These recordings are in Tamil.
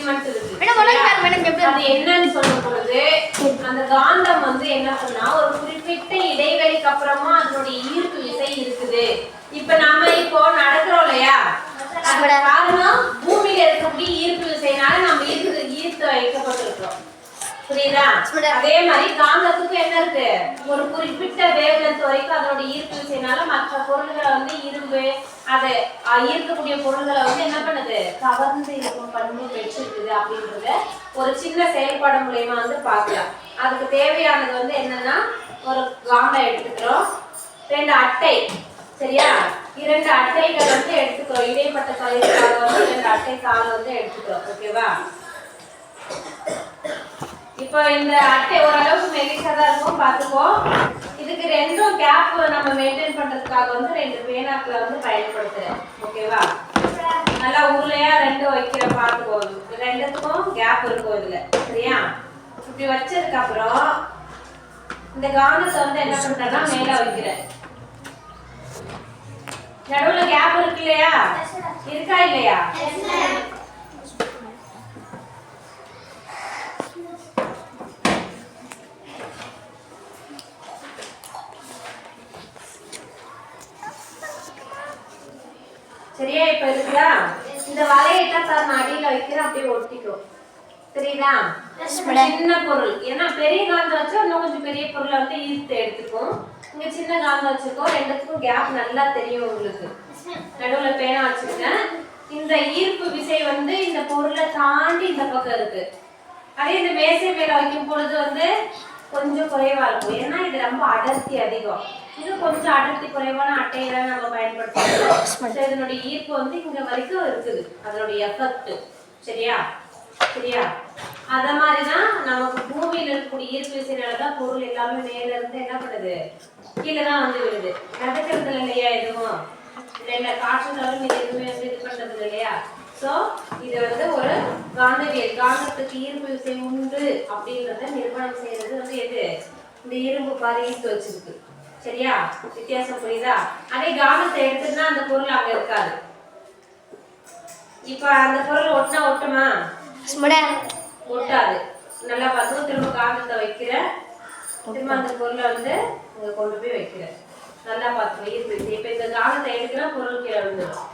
எலிமெண்ட் இருக்கு. அது என்னன்னு சொல்லும் பொழுது அந்த காந்தம் வந்து என்ன பண்ணா ஒரு குறிப்பிட்ட இடைவெளிக்கு அப்புறமா அதனுடைய ஈர்ப்பு விசை இருக்குது. இப்ப நாம இப்போ நடக்கிறோம் இல்லையா, காரணம் பூமியில இருக்கக்கூடிய ஈர்ப்பு விசைனால நம்ம ஈர்த்து வைக்கப்பட்டிருக்கிறோம். புரியுதா? அதே மாதிரி காந்தத்துக்கு என்ன இருக்கு, ஒரு குறிப்பிட்ட வேவ்லென்த் வரைக்கும் அதோட ஈர்ப்பு விசைனால மற்ற பொருள்களை வந்து இரும்பு அதை ஈர்க்கக்கூடிய பொருள்களை வந்து என்ன பண்ணுது, கவர்ந்து இருக்கும் பண்பு பெற்றிருக்குது அப்படின்றத ஒரு சின்ன செயல்பாடு மூலமா வந்து பார்க்கலாம். அதுக்கு தேவையானது வந்து என்னன்னா, ஒரு காந்தம் எடுத்துக்கிறோம், 2 அட்டை, சரியா, 2 அட்டைகள் வந்து எடுத்துக்கிறோம், இடைப்பட்ட தொலைவுக்காக வந்து 2 அட்டை தாள் வந்து எடுத்துக்கிறோம். ஓகேவா? இப்போ இந்த அட்டை ஓரளவுக்கு மெலிசா தான் இருக்கும், பார்த்துக்கோ. இதுக்கு 2 கேப் நம்ம மெயின்டைன் பண்றதுக்காக வந்து 2 பேனாக்களை வந்து பயன்படுத்துறேன். ஓகேவா? நல்லா உருளையா 2 வைக்கிற, பார்த்துக்கோ. 2த்துக்கும் கேப் இருக்கும் இதுல, சரியா? இப்படி வச்சதுக்கு அப்புறம் இந்த காந்தத்தை வந்து என்ன பண்றேன்னா மேல வைக்கிறேன். நடுவுல கேப் இருக்கு இல்லையா, இருக்கா இல்லையா? சரியா? இப்ப இருக்குதா? இந்த வலையிட்ட நான் அடியில வைக்கிறேன், அப்படியே ஒட்டிக்கும். தெரியுதா? சின்ன பொருள், ஏன்னா பெரிய காந்தம் வச்சா இன்னும் கொஞ்சம் பெரிய பொருளை வந்து ஈர்த்து எடுத்துக்கும். இங்க சின்ன காந்தம் வச்சுக்கோ, 2த்துக்கும் கேப் நல்லா தெரியும் உங்களுக்கு. நடுவுல பேனா வச்சிருக்கேன். இந்த ஈர்ப்பு விசை வந்து இந்த பொருளை தாண்டி இந்த பக்கம் இருக்கு. அதே இந்த மேசை மேல வைக்கும் பொழுது வந்து கொஞ்சம் குறைவா இருக்கும், ஏன்னா இது ரொம்ப அடர்த்தி அதிகம். இது கொஞ்சம் அடர்த்தி குறைவான அட்டையை நம்ம பயன்படுத்துறோம். இதனுடைய ஈர்ப்பு வந்து இங்க வரைக்கும் இருக்குது, அதனுடைய எஃபெக்ட். சரியா? சரியா? அத மாதிரிதான் நமக்கு பூமியில இருக்கக்கூடிய ஈர்ப்பு விசைனாலதான் பொருள் எல்லாமே மேல இருந்து என்ன பண்ணுது, கீழேதான் வந்து விடுது. நடக்கிறது இல்லையா எதுவும், இல்ல காற்றுனாலும் இது எதுவுமே வந்து இது பண்றது இல்லையா. சோ இது வந்து ஒரு காந்தவியல், காந்தத்துக்கு ஈர்ப்பு விசை உண்டு அப்படின்றத நிரூபணம் செய்யறது வந்து எது, இந்த இரும்பு பாரு ஈர்த்து வச்சிருக்கு. சரியா? வித்தியாசம் புரியுதா? அதே காந்தத்தை எடுத்துன்னா அந்த பொருள் அங்க இருக்காது. இப்ப அந்த பொருள் ஒட்டினா ஒட்டுமா, ஒட்டாது. நல்லா பார்த்து திரும்ப காந்தத்தை வைக்கிற, திரும்ப அந்த பொருளை வந்து இங்க கொண்டு போய் வைக்கிற, நல்லா பார்த்து ஈர்ப்பு விசை. இப்ப இந்த காந்தத்தை எடுக்கிற பொருள் கீழே விழுந்துடும்.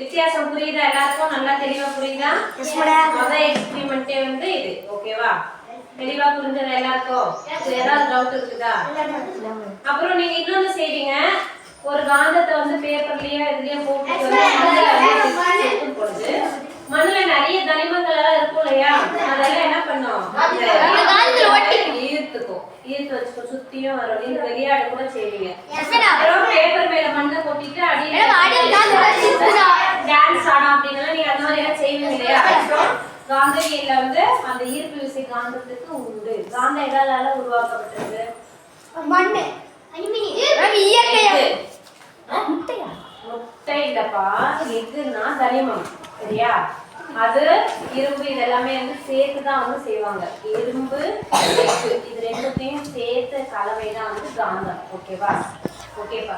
வித்தியாசம் புரியுதா? எல்லாருக்கும் நல்லா தெளிவா புரியுதா? முதல் எக்ஸ்பெரிமெண்டே வந்து இது. ஓகேவா? தெளிவா புரிஞ்சது எல்லாருக்கும்? ஏதாவது டவுட் இருக்குதா? அப்புறம் நீங்க இன்னொன்னு செய்வீங்க, ஒரு காந்தத்தை வந்து பேப்பர்லயே இதுலயே போட்டு பொழுது மண்ணுல நிறைய தனிமங்கள் எல்லாம் இருக்கும் இல்லையா, அதெல்லாம் என்ன பண்ணும், ஈர்த்துக்கும், ஈர்த்து வச்சுக்கோ, சுத்தியும் வரும். நீங்க விளையாட கூட செய்வீங்க. அப்புறம் பேப்பர் மேல மண்ணை கொட்டிட்டு அடியே டான்ஸ் ஆடும் அப்படின்னா நீங்க அந்த மாதிரி எல்லாம் செய்வீங்க இல்லையா. காந்தவியல்ல வந்து அந்த ஈர்ப்பு விசை காந்தத்துக்கு உண்டு. காந்தம் எதால உருவாக்கப்பட்டது, மண்ணு, முட்டை இல்லப்பா, எதுன்னா தனிமம். சரியா? அது இரும்பு இதெல்லாமே வந்து சேர்த்துதான் வந்து செய்வாங்க. இரும்பு இது 2த்தையும் சேர்த்து கலவைதான் வந்து காந்தம். ஓகேவா? ஓகேப்பா.